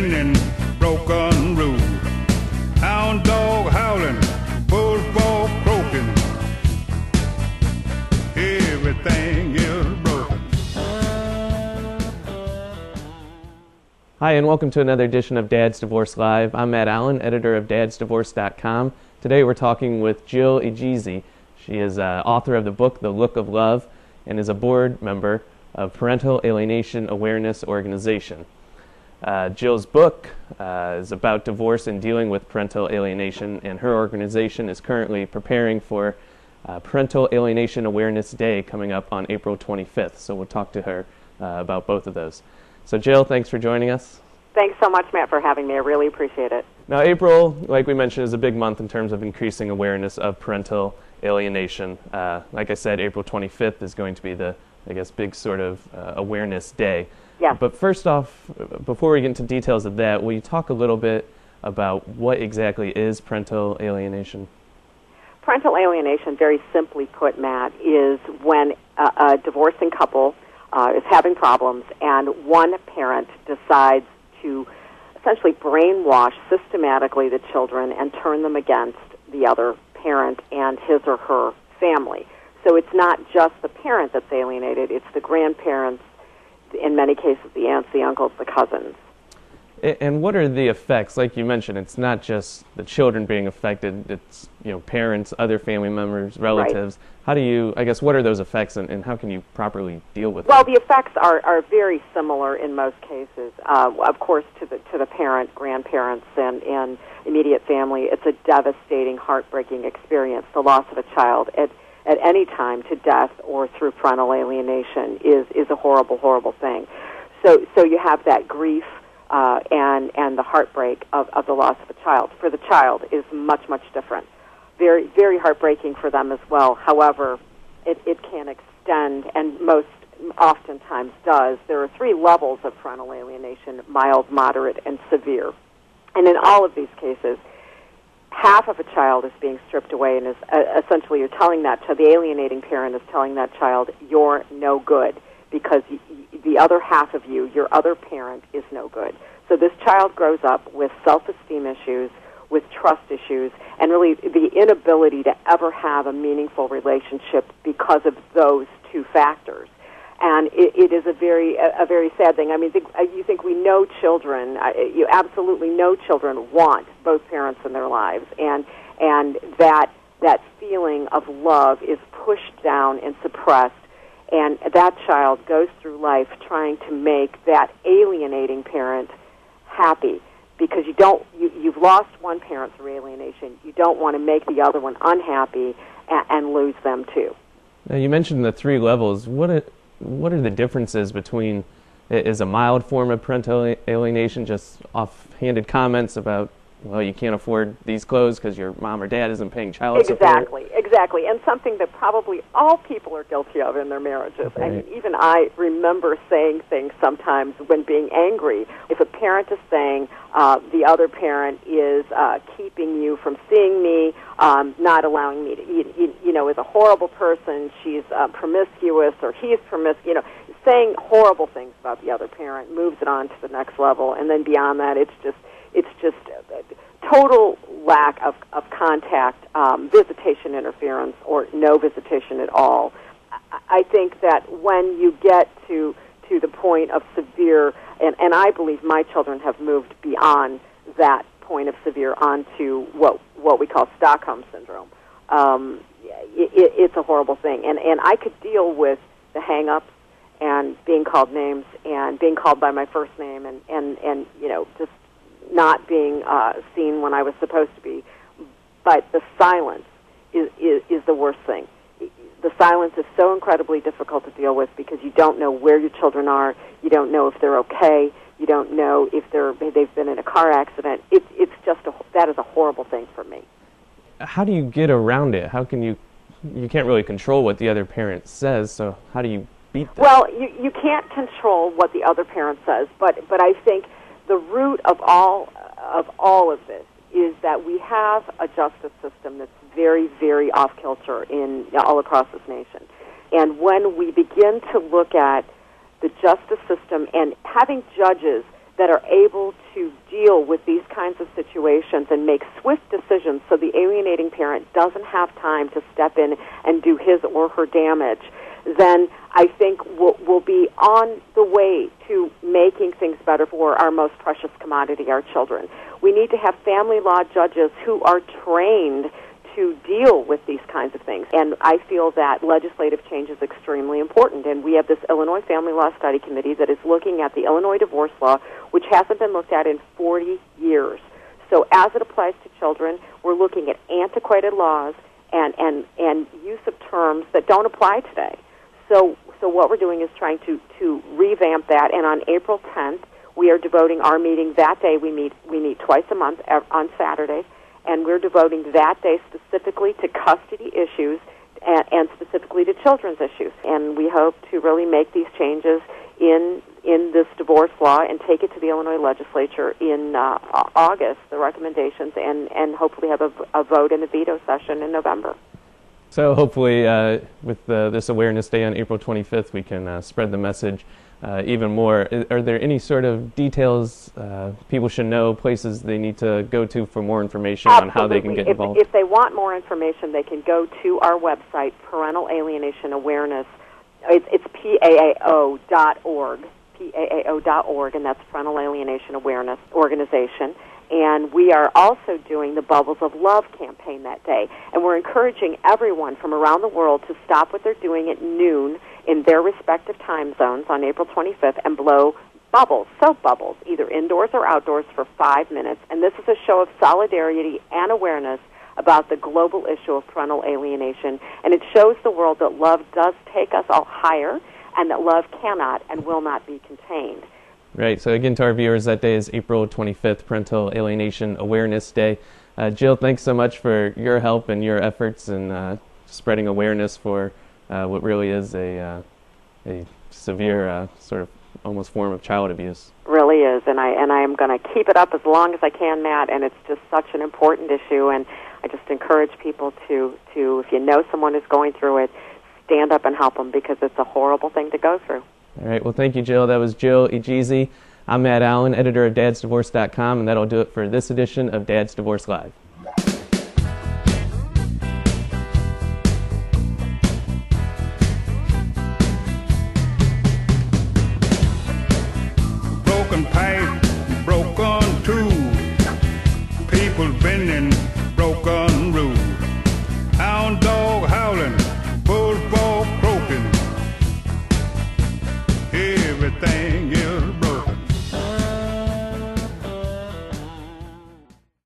bending, broken rule. Hound dog howling, bullfrog croaking. Everything is broken. Hi, and welcome to another edition of Dad's Divorce Live. I'm Matt Allen, editor of DadsDivorce.com. Today we're talking with Jill Egizii. She is author of the book The Look of Love and is a board member of Parental Alienation Awareness Organization. Jill's book is about divorce and dealing with parental alienation, and her organization is currently preparing for Parental Alienation Awareness Day coming up on April 25th. So we'll talk to her about both of those. So Jill, thanks for joining us. Thanks so much, Matt, for having me. I really appreciate it. Now, April, like we mentioned, is a big month in terms of increasing awareness of parental alienation. Like I said, April 25th is going to be the, big sort of awareness day. Yes. But first off, before we get into details of that, will you talk a little bit about what exactly is parental alienation? Parental alienation, very simply put, Matt, is when a divorcing couple is having problems and one parent decides to essentially brainwash systematically the children and turn them against the other parent and his or her family. So it's not just the parent that's alienated, it's the grandparents, in many cases the aunts, the uncles, the cousins. And what are the effects? Like you mentioned, it's not just the children being affected, it's parents, other family members, relatives. Right. How do you, what are those effects and how can you properly deal with them? Well, them? the effects are very similar in most cases. Of course, to the parent, grandparents, and immediate family, it's a devastating, heartbreaking experience. The loss of a child at any time to death or through parental alienation is a horrible, horrible thing. So you have that grief and the heartbreak of the loss of a child. For the child is much, much different. Very, very heartbreaking for them as well. However, it can extend, and most oftentimes does. There are 3 levels of parental alienation: mild, moderate, and severe. And in all of these cases, half of a child is being stripped away, and is essentially you're telling that child, the alienating parent is telling that child, you're no good, because the other half of you, your other parent, is no good. So this child grows up with self-esteem issues, with trust issues, and really the inability to ever have a meaningful relationship because of those 2 factors. And it is a very sad thing. I mean, you think we know children, you absolutely know children want both parents in their lives, and that feeling of love is pushed down and suppressed, and that child goes through life trying to make that alienating parent happy, because you've lost one parent through alienation. You don't want to make the other one unhappy and lose them too. Now, you mentioned the 3 levels. What are the differences between, is a mild form of parental alienation just offhanded comments about, well, you can't afford these clothes because your mom or dad isn't paying child support? Exactly, and something that probably all people are guilty of in their marriages. Right. I mean, even I remember saying things sometimes when being angry. If a parent is saying the other parent is keeping you from seeing me, not allowing me to eat, is a horrible person, she's promiscuous, or he's promiscuous, saying horrible things about the other parent moves it on to the next level, and then beyond that, it's just total lack of contact, visitation interference, or no visitation at all. I think that when you get to the point of severe, and I believe my children have moved beyond that point of severe onto what we call Stockholm Syndrome. It's a horrible thing. And I could deal with the hang-ups and being called names and being called by my first name and just not being seen when I was supposed to be. But the silence is the worst thing. The silence is so incredibly difficult to deal with because you don't know where your children are, you don't know if they're okay, you don't know if they've been in a car accident. That is a horrible thing for me. How do you get around it? How can you can't really control what the other parent says, so how do you beat that? Well, you can't control what the other parent says, but I think the root of all of this is that we have a justice system that's very, very off-kilter all across this nation. And when we begin to look at the justice system and having judges that are able to deal with these kinds of situations and make swift decisions so the alienating parent doesn't have time to step in and do his or her damage, then I think we'll be on the way to making things better for our most precious commodity, our children. We need to have family law judges who are trained to deal with these kinds of things. And I feel that legislative change is extremely important. And we have this Illinois Family Law Study Committee that is looking at the Illinois divorce law, which hasn't been looked at in 40 years. So as it applies to children, we're looking at antiquated laws and use of terms that don't apply today. So what we're doing is trying to revamp that. And on April 10th, we are devoting our meeting that day. We meet twice a month on Saturday. And we're devoting that day specifically to custody issues and specifically to children's issues. And we hope to really make these changes in this divorce law and take it to the Illinois legislature in August, the recommendations, and hopefully have a vote in the veto session in November. So hopefully with this Awareness Day on April 25th, we can spread the message even more. Are there any sort of details people should know, places they need to go to for more information Absolutely. On how they can get involved? If they want more information, they can go to our website, Parental Alienation Awareness. It's PAAO.org, PAAO.org, and that's Parental Alienation Awareness Organization. And we are also doing the Bubbles of Love campaign that day. And we're encouraging everyone from around the world to stop what they're doing at noon in their respective time zones on April 25th and blow bubbles, soap bubbles, either indoors or outdoors for 5 minutes. And this is a show of solidarity and awareness about the global issue of parental alienation. And it shows the world that love does take us all higher and that love cannot and will not be contained. Right. So again, to our viewers, that day is April 25th, Parental Alienation Awareness Day. Jill, thanks so much for your help and your efforts in spreading awareness for what really is a severe sort of almost form of child abuse. Really is, and I am going to keep it up as long as I can, Matt. And it's just such an important issue, and I just encourage people to if you know someone who's going through it, stand up and help them because it's a horrible thing to go through. All right. Well, thank you, Jill. That was Jill Egizii. I'm Matt Allen, editor of DadsDivorce.com, and that'll do it for this edition of Dad's Divorce Live.